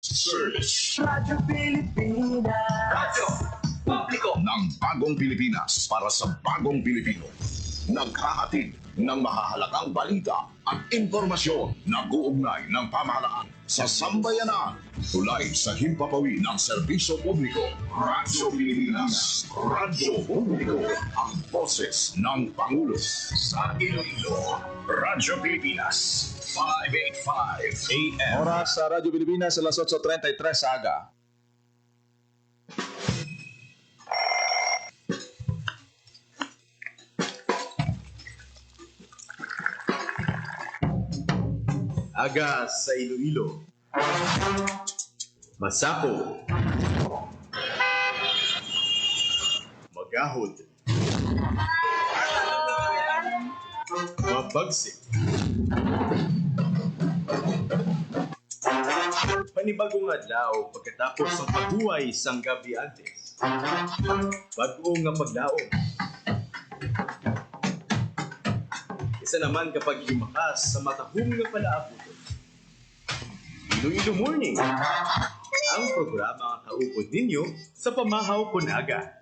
Search Radyo Pilipinas. Radyo Publiko ng Bagong Pilipinas para sa Bagong Pilipino. Naghahatid ng mahahalagang balita at impormasyon na guugnay ng pamahalaan sa sambayanan. Tulay sa himpapawid ng serbisyo publiko. Radyo Pilipinas. Radyo Publiko. Ang boses ng Pangulo sa Iloilo. Radyo Pilipinas. 585 AM. Oras sa Radyo Pilipinas, alas 8:33 aga. Aga sa Iloilo. Masako. Magahod. Mabagsik. Panibagong adlaw pagkatapos ng paghuway sang gabi antes. Bago nga paglaom. Isa naman kapag lumakas sa matahong nga palaabuton. Iloilo Morning, ang programa kaupod ninyo sa pamahaw kunaga.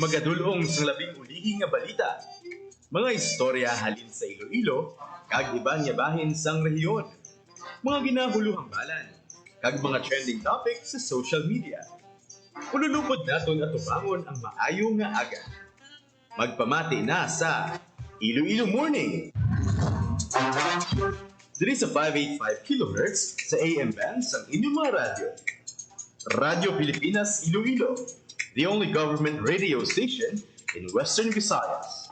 Magadulong sa labing ulihi nga balita. Mga istorya halin sa Iloilo, kag iba niya bahin sang rehiyon. Mga ginahuluhang balan, kag mga trending topic sa social media. Ululupod naton at tubangon ang maayo nga aga. Magpamati na sa Iloilo Morning. Diri sa 585 kHz sa AM band sa inyong mga radyo. Radyo Pilipinas Iloilo, the only government radio station in Western Visayas.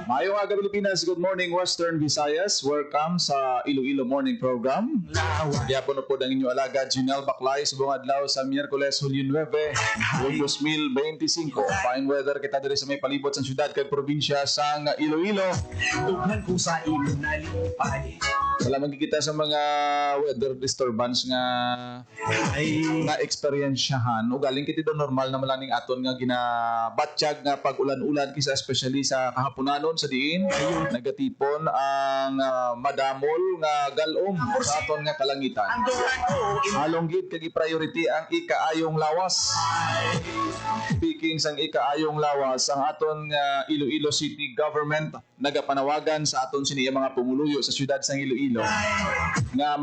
Mayong aga Pilipinas, good morning Western Visayas. Welcome sa Iloilo Morning Program. Kaya po ang inyong alaga, Junel Baclay, subong adlaw sa Miyerkules, Hulyo 9, 2025. Fine weather kita diri sa may palibot sa syudad kag probinsya sa Iloilo. Tuhan ko sa ilo nalipay. Salamat kita sa mga weather disturbance nga na-experiensyahan. O galing kita do normal na malaning aton nga ginabatsyag nga pag-ulan-ulan kisa especially sa kahaponanon sa diin. Nagatipon ang madamol nga galom sa aton nga kalangitan. Ang tuhan ko Halong gid kag priority ang ikaayong lawas. Speaking sang ikaayong lawas, ang aton nga Iloilo City Government nagapanawagan sa aton sini mga pumuluyo sa syudad sang Iloilo nga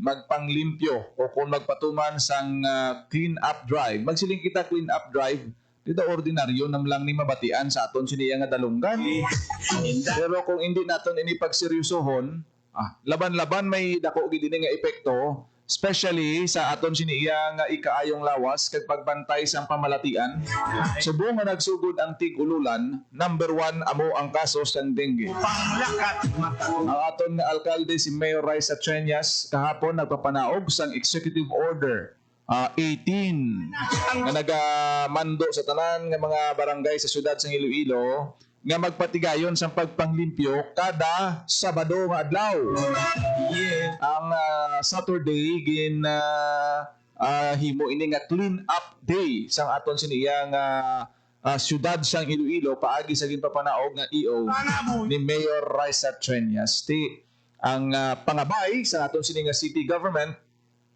magpanglimpyo o kung magpatuman sang clean up drive. Magsiling kita clean up drive dito ordinaryo nam lang ni mabatian sa aton sini nga dalunggan. Pero kung hindi naton ini pagseryosohon, laban-laban may dako gid ini nga epekto. Especially sa aton siniya nga ikaayong lawas kag pagbantay sang pamalatian. Subong nga nagsugod ang tig-ululan, number 1 amo ang kasos ng dengue. panglakat mata. Ang aton nga alkalde si Mayor Raisa Treñas kahapon nagpapanaog sang Executive Order 18 nga nagamando sa tanan nga mga barangay sa syudad sang Iloilo nga magpatigayon sa pagpanglimpyo kada Sabado nga adlaw. Ang Saturday gin himo ini nga clean up day sang aton siniya nga syudad sang Iloilo paagi sa ginpapanaog nga EO ni Mayor Raisa Treñas. Ang pangabay sa aton sini nga city government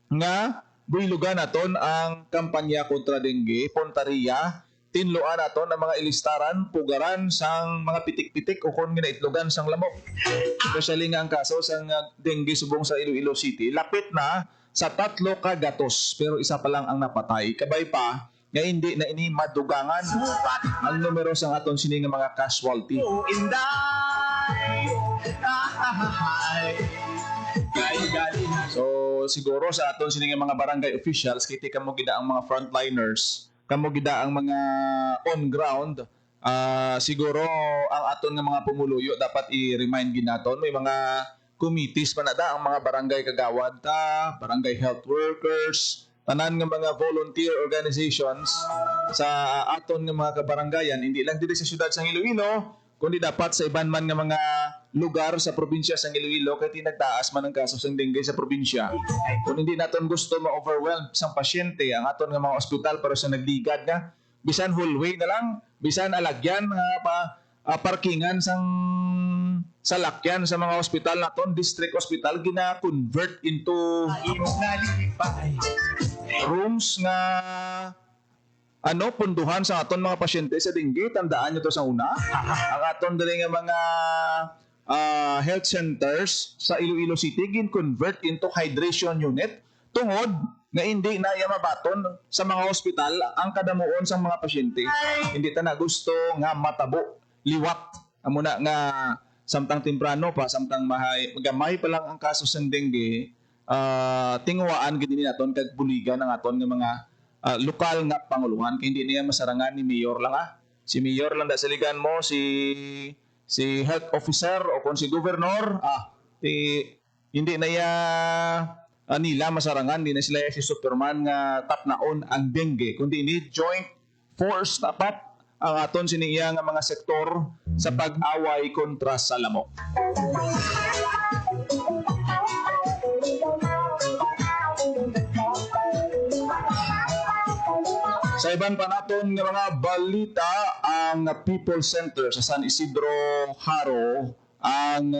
nga builugan naton ang kampanya kontra dengue, Pontaria. Tinluan nato ng mga ilistaran, pugaran sang mga pitik-pitik o kung ginaitlogan sang lamok. Especially nga ang kaso sang dengue subong sa Iloilo City. Lapit na sa 3 ka gatos pero isa pa lang ang napatay. Kabay pa nga hindi na ini madugangan ang numero sang aton sini nga mga casualty. Oh, inday. So siguro sa aton sini nga mga barangay officials kiti kamo gida ang mga frontliners, kamo gida ang mga on ground. Siguro ang aton nga mga pumuluyo dapat i-remind ginaton may mga committees pa na da ang mga barangay kagawad ta, barangay health workers, tanan nga mga volunteer organizations sa aton nga mga kabarangayan, hindi lang diri sa syudad sa Iloilo, kundi dapat sa iban man nga mga lugar sa probinsya sa Iloilo kay tinagtaas man ang kaso sa dengue sa probinsya. Kung hindi naton gusto ma-overwhelm sang pasyente ang aton nga mga ospital pero sa nagligad nga, bisan hallway na lang, bisan alagyan parkingan sang salakyan sa mga ospital naton, district hospital gina-convert into Imong nalipay. rooms nga punduhan sa aton mga pasyente sa dengue. Tandaan nyo to sa una. Ang aton dali nga mga health centers sa Iloilo City gin-convert into hydration unit tungod nga hindi na mabaton sa mga ospital ang kadamuon sa mga pasyente. Hindi ta na gusto nga matabo, liwat. Amuna nga samtang temprano pa, samtang gamay pa lang ang kaso sa dengue, tinguwaan gid ni naton kag buligan ang aton nga mga lokal nga panguluhan kay hindi niya masarangan ni mayor lang si mayor lang da saligan mo si health officer o kung si governor hindi na ya nila masarangan, hindi na sila si Superman nga tapnaon ang dengue kundi ini joint force dapat ang aton siniya nga mga sektor sa pag-away kontra sa lamok. Sa iban pa naton nga mga balita, ang People Center sa San Isidro Haro ang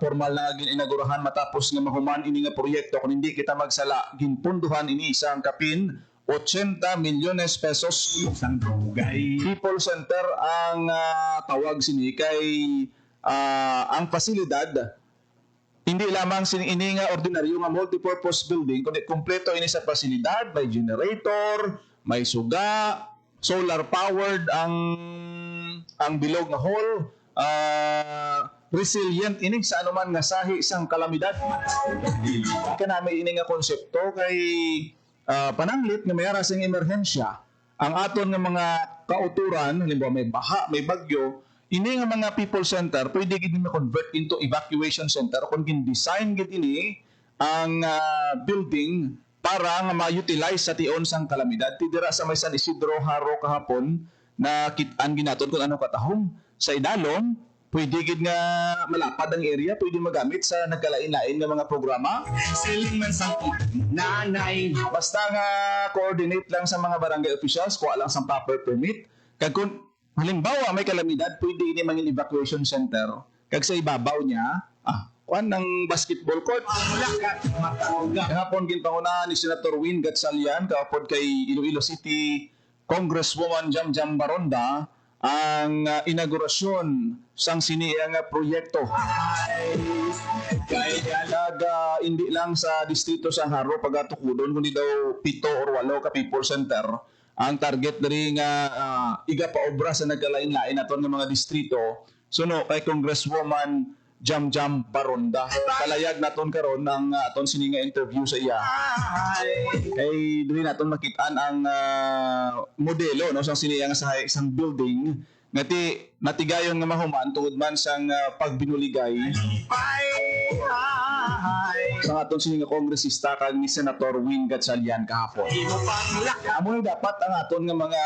formal na gininaugurahan matapos nga mahuman ini nga proyekto. Kung hindi kita magsala, ginpunduhan ini isang kapin 80 milyones pesos. Isang dugay. People Center ang tawag sini kay ang pasilidad hindi lamang ini nga ordinaryo nga multipurpose building kundi kompleto ini sa pasilidad, may generator, may suga, solar powered ang bilog nga hall, resilient ini sa anuman nga sahi isang kalamidad. Kanami ini nga konsepto kay pananglit nga mayara sing emerhensya ang aton nga mga kauturan, halimbawa may baha, may bagyo, ini nga mga people center pwede gid ma-convert into evacuation center kung gin-design gid ini ang building para nga ma-utilize sa tion sang kalamidad. Tidira sa may San Isidro Haro kahapon na kitaan ginaton kung ano katahom sa idalom, pwede gid nga malapad ang area, pwede magamit sa nagkalain-lain nga mga programa. Siling man sang nanay. Basta nga coordinate lang sa mga barangay officials, kuha lang sa proper permit. Kag kung halimbawa may kalamidad, pwede ini mangin evacuation center. Kag sa ibabaw niya, kuan ng basketball court. Lakat matuga. Kahapon ginpangunahan ni Senator Win Gatchalian kahapon kay Iloilo City Congresswoman Jam Baronda ang inaugurasyon sang siniya nga proyekto. Kaya hindi lang sa distrito sa Haro pagatukudon kundi daw 7 or 8 ka people center ang target diri nga iga pa obra sa nagkalain-lain naton nga mga distrito. Suno kay Congresswoman Jam Baronda. Kalayag naton karon ang aton sini nga interview sa iya. Kay diri naton makitaan ang modelo no sang siniya nga sa isang building natigayon nga mahuman tungod man sang pagbinuligay sa aton sini nga kongresista kag ni Senator Win Gatchalian kahapon. Amo dapat ang aton nga mga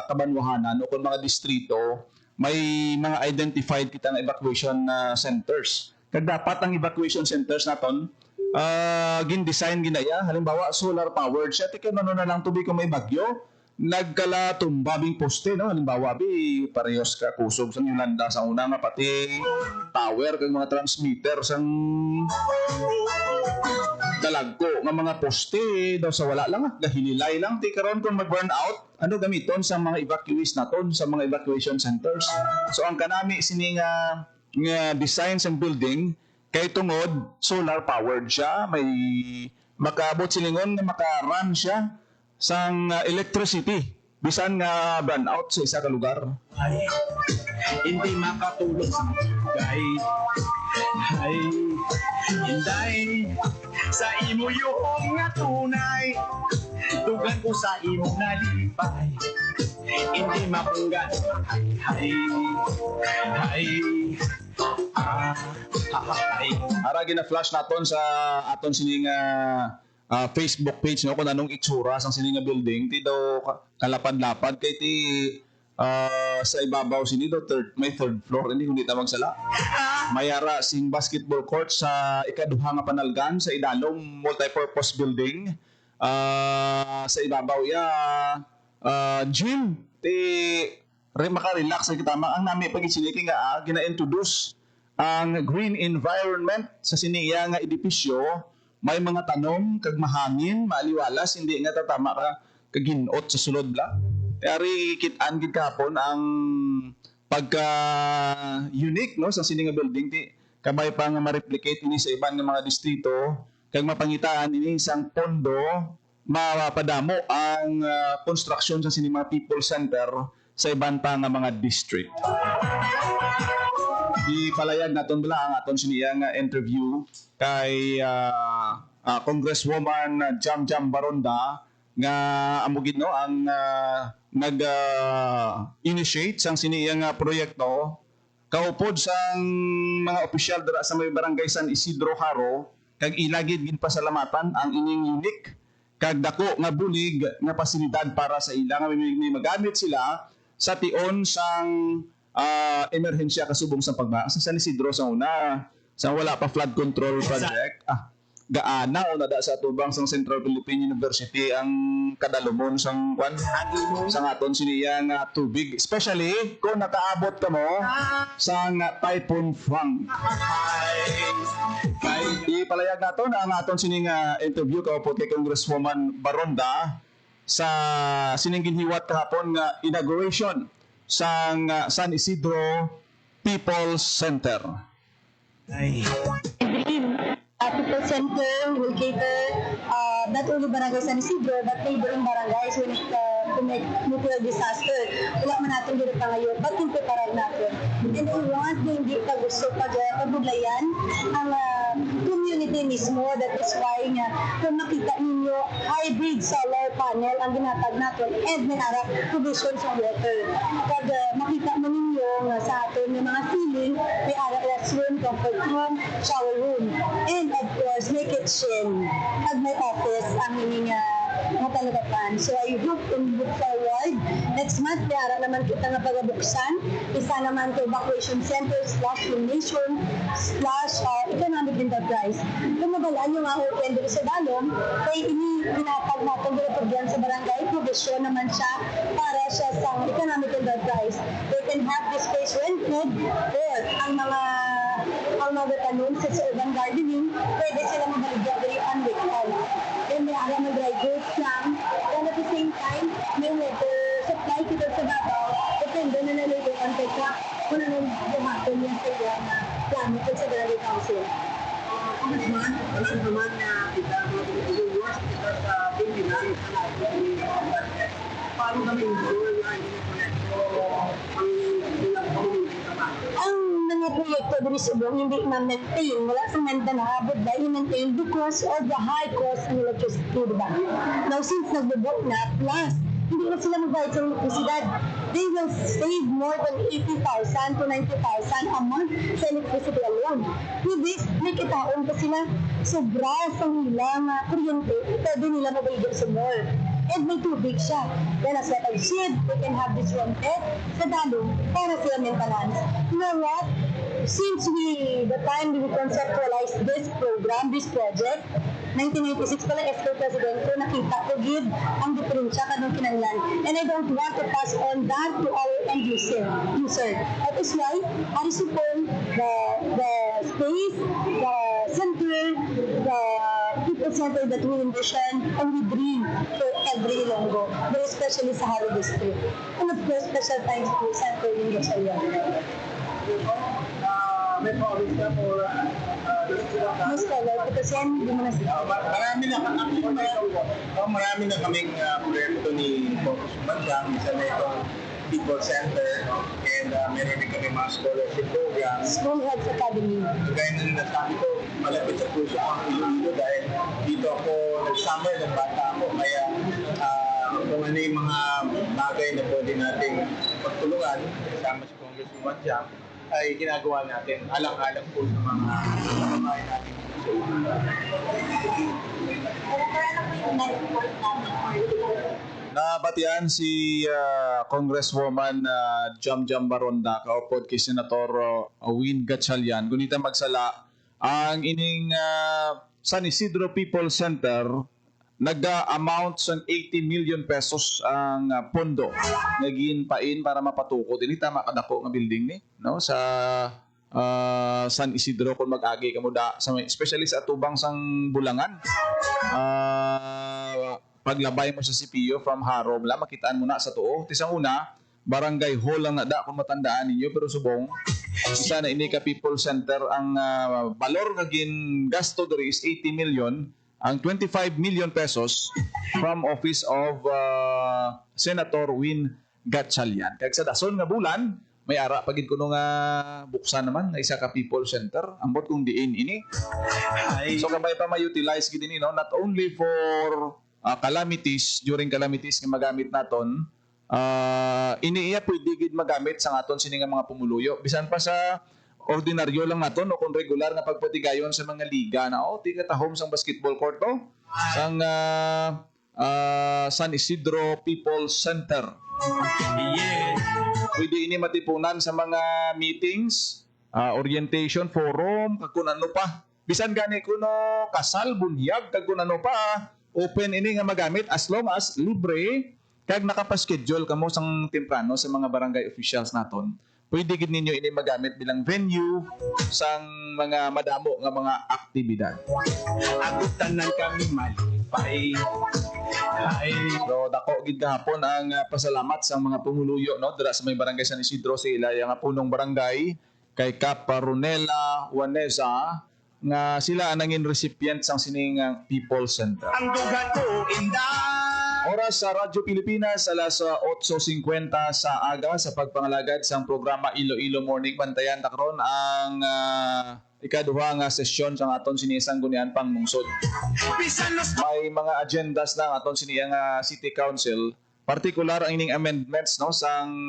kabanwahanan o kung mga distrito may mga identified kita nga evacuation centers. Kag dapat ang evacuation centers naton gin-design ginaya halimbawa solar powered siya tikin ano na lang tubig kung may bagyo nagkala tumbabing poste no halimbawa parehas ka kusog sa Yolanda sa una nga pati tower kag mga transmitter sang dalagko nga mga poste daw sa wala lang gahililay lang ti karon kung mag-burn out gamiton sa mga evacuees naton sa mga evacuation centers. So ang kanami sini nga design sang building kay tungod solar powered siya, may makaabot silingon nga maka-run siya sang electricity bisan nga burn out sa isa ka lugar. Ay, hindi makatulog sa gay. Ay, hinday sa imo yung nga tunay. Tugan ko sa imo nalipay. Hindi mapunggan. Ay, Ara gina-flash naton sa aton sini nga Facebook page no kung anong itsura sang sini nga building ti daw kalapad-lapad kay ti sa ibabaw sini daw may third floor hindi kundi ta magsala. Mayara sing basketball court sa ikaduha nga panalgan sa idalong multipurpose building. Sa ibabaw ya gym ti maka-relax kita ang nami pag isiniki nga gina-introduce ang green environment sa siniya nga edipisyo. May mga tanom kag mahangin maaliwalas hindi nga tatama ka kaginot sa sulod bla. Kaya kitaan gid kapon ang pagka unique no sa sini nga building ti kamay pa nga ma-replicate ini sa ibang nga mga distrito kag mapangitaan ini isang pondo mapadamo ang construction sa sini mga people center sa ibang pa nga mga district. Ipalayag naton bala ang aton siniya nga interview kay Congresswoman Jam Baronda nga amugid no ang nag-initiate sang siniya nga proyekto kaupod sang mga opisyal dira sa may barangay San Isidro Haro kag ilagid gid pasalamatan ang ining unique kag dako nga bulig nga pasilidad para sa ila nga may magamit sila sa tion sang emerhensya kasubong sa pagbaha sa San Isidro sa una sa wala pa flood control project gaana o nada sa tubang sang Central Philippine University ang kadalumon sang kwan sang aton siniya nga tubig especially kung nakaabot ka mo sang Typhoon Frank. Ipalayag naton ang aton sini nga interview kaupod kay Congresswoman Baronda sa sining ginhiwat kahapon nga inauguration sang San Isidro People's Center. People Center will cater not only Barangay San Isidro but neighboring barangays when it to make nuclear disaster. Wala man natin dito pa ngayon, but yung preparar natin. And I want na hindi pa gusto pagudlayan ang community mismo. That is why nga, kung makita ninyo, hybrid solar panel ang ginatag natin and may harap provision sa water. Pag makita mo ninyo nga sa atin yung mga ceiling, may harap restroom, comfort room, shower room, and of course, may kitchen. Pag may office, ang hininga matalagapan. So I hope to move forward. Next month, kaya naman kita nga pagabuksan. Isa naman to evacuation center / donation / economic enterprise. Kung mabalaan yung mga open dito sa Dalom, kaya ini pinapag natin dito dyan sa barangay, provision naman siya para siya sa economic enterprise. They can have this space rented or ang mga tanong sa urban gardening, pwede sila mabaligyan dito on weekend. Then may alam na dry goods lang. And at the same time, may water supply kita sa babaw. Depende na nalito ang teka kung anong buhaton yung kaya na plano ko sa Barangay Council. Congressman, alam naman na kita mga pinag-iwas kita sa pimpinan sa natin. Paano kami ensure na hindi konekto ang ilang community naman? Ang mga proyekto din sa Cebu hindi ma-maintain. Wala sa Mindanao, but i-maintain because of the high cost ng electricity, diba? Now, since nagbubuo na, plus, hindi na sila magbayad sa electricidad. They will save more than 80,000 to 90,000 a month sa electricity alone. With this, may kitaon pa sila sobra sa nilang kuryente. Pwede nila mabayad sa mall. And may tubig siya. Then as what I've said, we can have this rented sa Dalom para sila maintenance. You know what? Since the time we conceptualized this program, this project, 1996 pala SK President ko, nakita ko give ang diferensya kanong kinanglan. And I don't want to pass on that to our end user. That is why, I support the space, the center, the people center that we envision and we dream for every Ilonggo, but especially sa Haro District. And of course, special thanks to Senator Lingo Salya. May province ka for Mas color, kasi yan, hindi mo na sila. marami na kaming proyekto ni Focus Banjang, isa na itong People Center, and meron din kami mga scholarship programs. School Heads Academy. Kaya nung nasabi ko, malapit sa puso ang Iloilo dahil dito ako nag-summer ng bata ako, kaya kung ano yung mga bagay na pwede nating pagtulungan, kasama si Congresswoman Jam, ay ginagawa natin alang-alang po sa mga kababayan natin dito sa Uganda. Nabatian si Congresswoman Jam Baronda kaupod kay Senator Win Gatchalian. Gunita magsala ang ining San Isidro People Center nag-amount sa 80 million pesos ang pondo naging pain para mapatuko dinhi tama kadako nga building ni no sa San Isidro kung mag-agi kamo da sa especially sa atubang sang Bulangan. Paglabay mo sa CPU from Harom la makitaan mo na sa tuo tisang una barangay hall lang na da kung matandaan ninyo pero subong isa na ini ka People Center ang balor nga gin gasto diri is 80 million ang 25 million pesos from office of Senator Win Gatchalian. Kaya sa dason nga bulan, may ara pagid kuno nga buksan naman nga isa ka People Center. Ambot kung diin ini. So kabay pa ma-utilize gid ini no not only for calamities during calamities nga magamit naton ini iya pwede gid magamit sa aton sini nga mga pumuluyo bisan pa sa ordinaryo lang naton o kung regular na pagpatigayon sa mga liga na ti katahom sang basketball court to sang San Isidro People Center. Pwede ini matipunan sa mga meetings, orientation forum, kag kun ano pa. Bisan gani kuno kasal bunyag kag kun ano pa, open ini nga magamit as long as libre kag nakapaschedule kamo sang temprano sa mga barangay officials naton. Pwede gid ninyo ini magamit bilang venue sang mga madamo nga mga aktibidad. Agutan kami malipay. So dako gid gahapon ang pasalamat sa mga pumuluyo no dira sa may barangay San Isidro sa ilaya nga punong barangay kay Kap Ronela Juaneza nga sila ang nangin recipient sang sining People Center. Ang dugan ko inday. Oras sa Radyo Pilipinas, alas 8:50 sa aga sa pagpangalagad sa programa Iloilo Morning. Bantayan takron ang ikaduha nga sesyon sa aton sinisang gunian pang mungsod. May mga agendas na aton siniyang City Council, particular ang ining amendments no sang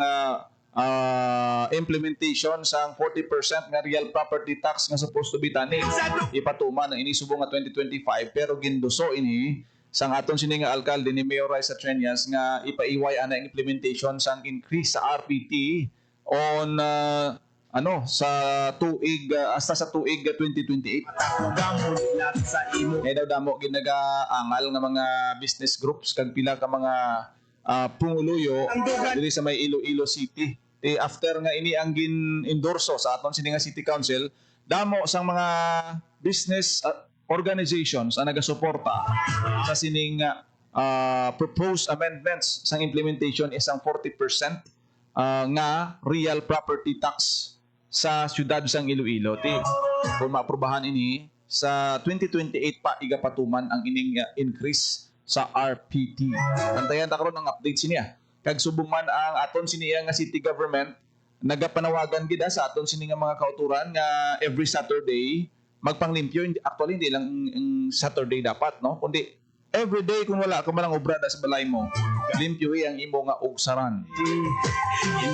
implementation sang 40% nga real property tax nga supposed to be tani ipatuman ang ini subong nga 2025 pero ginduso ini sang aton sini nga alkalde ni Mayor Raisa Treñas nga ipaiway ana ang implementation sang increase sa RPT on sa tuig hasta sa tuig 2028. Daw damo ginagaangal nga mga business groups kag pila ka mga pumuluyo dili sa may Iloilo City. After nga ini ang gin-endorso sa aton sini nga City Council, damo sang mga business organizations ang nagasuporta sa sining proposed amendments sang implementation isang 40% nga real property tax sa siyudad sang Iloilo. Kung maaprubahan ini sa 2028 pa igapatuman ang ining increase sa RPT. Antayan ta karon ang update niya. Kag subong man ang aton siniya nga city government nagapanawagan gid sa aton sini nga mga kauturan nga every Saturday magpanglimpyo. Actually hindi lang Saturday dapat no kundi every day kung wala ka man obra sa balay mo limpyo ang imo nga ugsaran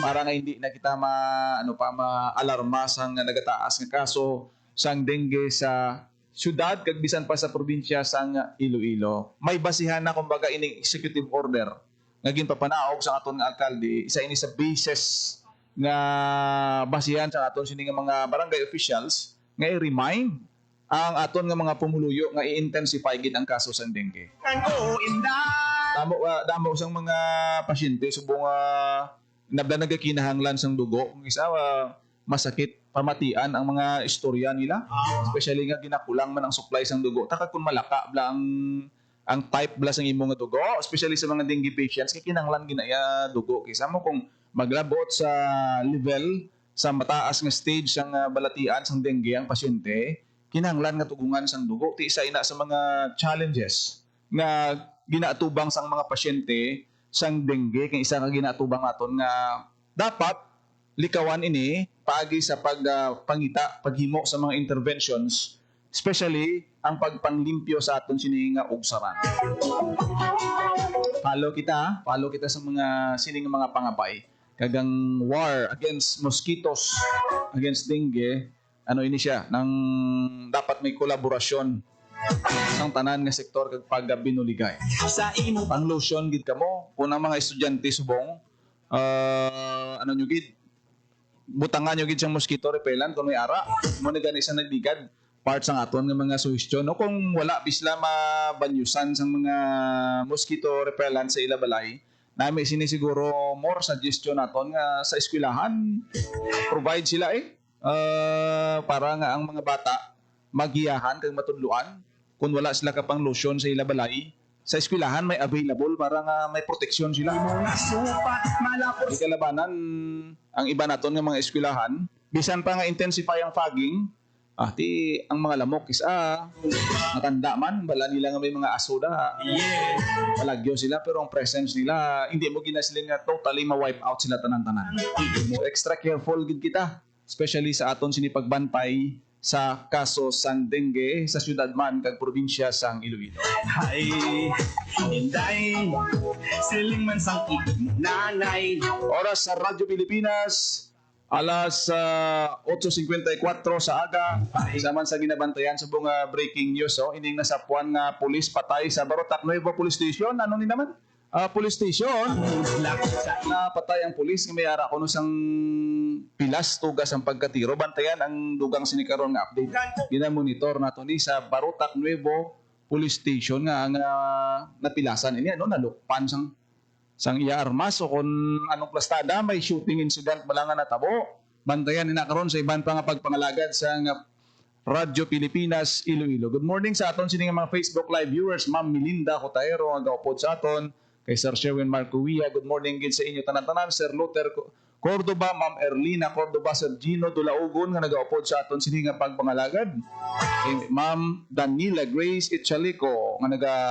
para nga hindi na kita ma-alarma sang nagataas nga kaso sang dengue sa syudad kag bisan pa sa probinsya sang Iloilo. May basihan na kumbaga ining executive order nga ginpapanaog sa aton nga alkalde isa ini sa basis nga basihan sa aton sini nga mga barangay officials nga i-remind ang aton nga mga pumuluyo nga i-intensify gid ang kaso sang dengue. Damo sang mga pasyente subong nagkinahanglan sang dugo kung isa masakit pamatian ang mga istorya nila, especially nga ginakulang man ang supply sang dugo. Taka kun malaka bla ang type bla sang imo nga dugo, especially sa mga dengue patients kay kinahanglan ginaya dugo kaysa mo kung maglabot sa level sa mataas nga stage sang balatian sang dengue ang pasyente, kinahanglan nga tugungan sang dugo. Ti isa ina sa mga challenges nga ginaatubang sang mga pasyente sang dengue kay isa nga ginaatubang aton nga dapat likawan ini paagi sa pagpangita, paghimo sa mga interventions, especially ang pagpanglimpyo sa aton sini nga ugsaran. Follow kita sa mga sining mga pangabay. kagang war against mosquitoes, against dengue, ano ini siya, nang dapat may kolaborasyon ang tanan nga sektor kag pagga binuligay. Pang lotion gid kamo, unang mga estudyante subong, ano nyo gid, butangan nyo gid siyang mosquito repellent kung may ara, mo na gani sa nagdigad parts ang aton nga mga suhestyon. No, kung wala bisla mabanyusan sang mga mosquito repellent sa ilabalay, nami sinisiguro more suggestion naton nga sa eskwelahan provide sila para nga ang mga bata magiyahan kag matudluan kung wala sila kapang lotion sa ilabalay, sa eskwelahan may available para nga may proteksyon sila. Di kalabanan ang iba naton nga mga eskwelahan, bisan pa nga intensify ang fogging, ti ang mga lamok is matanda man, bala nila nga may mga asoda, palagyo sila, pero ang presence nila hindi mo ginasilin nga totally ma-wipe out sila tanan-tanan. Mo extra careful gid kita, especially sa aton sinipagbantay sa kaso sang dengue sa syudad man kag probinsya sang Iloilo. Ay, inday, siling man sang nanay. Oras sa Radyo Pilipinas, alas 8:54 sa aga, isa man sa ginabantayan sa bunga breaking news. Ining nasapuan nga pulis patay sa Barotac Nuevo Police Station. Ano ni naman? Police station na patay ang pulis nga may ara kuno sang pilas tugas ang pagkatiro. Bantayan ang dugang sinikaron nga update. Ginamonitor nato ni sa Barotac Nuevo Police Station nga ang napilasan ini nalukpan sang iya armas o kung anong plastada, may shooting incident malangan natabo. Bantayan ina karon sa iban pa nga pagpangalagad sa Radyo Pilipinas Iloilo. Good morning sa aton sini nga mga Facebook Live viewers, Ma'am Melinda Cotayero nga gaupod sa aton, kay Sir Sherwin Marcuia. Good morning gid sa inyo tanan-tanan, Sir Luther Cordoba, Ma'am Erlina Cordoba, Sir Gino Dulaugon nga nagaupod sa aton sini nga pagpangalagad. Ma'am Danila Grace Itchalico nga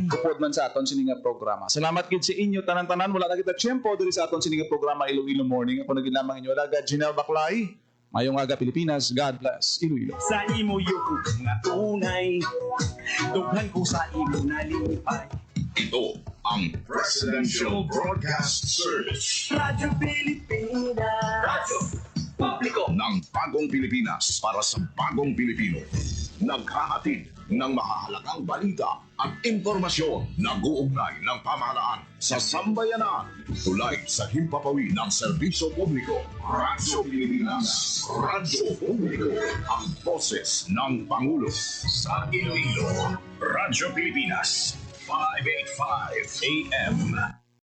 upod man sa aton sini nga programa. Salamat gid sa inyo tanan-tanan. Wala na kita tiyempo diri sa aton sini nga programa Iloilo Morning. Ako naging lamang inyo alagad, Ginel Baclay. Mayong aga Pilipinas. God bless Iloilo. Sa imo yung nga tunay, dughan ko sa imo nalipay. Ito ang Presidential Broadcast Service. Radyo Pilipinas. Radyo Publiko ng Bagong Pilipinas para sa Bagong Pilipino. Naghahatid ng mahahalagang balita at impormasyon na guugnay ng pamahalaan sa sambayanan. Tulay sa himpapawid ng serbisyo publiko. Radyo Pilipinas. Radyo Publiko. Ang boses ng Pangulo sa Iloilo. Radyo Pilipinas. 585 AM.